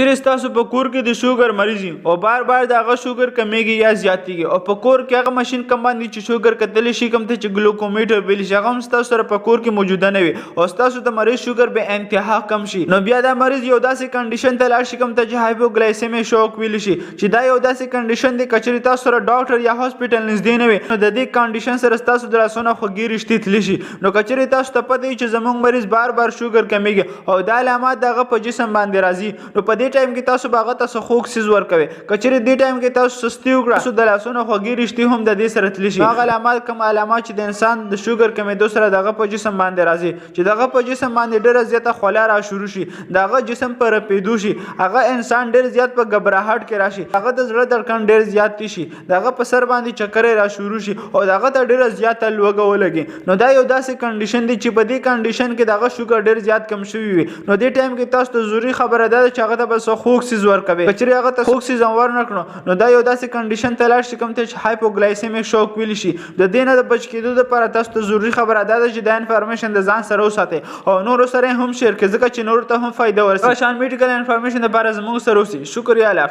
چیرې ستاسو په کور کې د شوګر مریض او بار بار د هغه شوګر کمیږي یا زیاتیږي او په کور کې هغه ماشين کم باندې چې شوګر کتلی شي کوم ته چې ګلوکومیټر ویل شي هغه هم ستاسو سره په کور کې موجوده نه وي او ستاسو د مریض شوګر به انتها کم شي نو بیا دا مریض یو داسې کنډیشن ته لاړ شي کوم ته چې هایپوګلایسیمیا شوک ویل شي چې دا یو داسې کنډیشن دی کچې تاسو سره ډاکټر یا هاسپټل نږدې نه وي نو د دې کنډیشن سره تاسو د لاسونو خوږی رښتې تلی شي نو کچې تاسو ته پته چې زموږ مریض بار بار شوګر کمیږي او دا علامات دغه په جسم باندې راځي نو په دې ټایم کې تاسو باغه تاسو خوږ سیز ورکوي کچې دې ټایم کې تاسو سستی وکړه تاسو د لاسونو خوږی رښتې هم د دې سره تلی شي هغه علامات کوم علامات چې د انسان د شوګر کمیدو سره دغه په جسم باندې راځي چې دغه په جسم باندې ډېره زیاته خوله را شروع شي دغه جسم پر پیدو شي هغه انسان ډېر زیات په غبرهټ کې راشي هغه د زړه دړکن ډېر زیات شي دغه په سر باندې چکر را شروع شي او دغه ته ډېره زیاته لوګه ولګي نو دا یو داسې کنډیشن دی چې په دې کنډیشن کې دغه شوګر ډېر زیات کم شوی وي نو دې ټایم کې تاسو ته ضروري خبره ده چې هغه ته بس خوږ سیز ورکوي کچې هغه ته خوږ سیز ورنکړو نو دا یو داسې کنډیشن ته لاړ شي کوم ته چې هایپوګلایسیمیا شوک ویل شي د دې نه د بچ کېدو لپاره تاسو ته ضروري خبره ده چې دا انفارمیشن د ځان سره وساتئ او نور سره هم شیر کړئ ځکه چې نور ته هم فائدہ ورسي شان میډیکل انفارمیشن لپاره زموږ سره اوسئ شکریہ.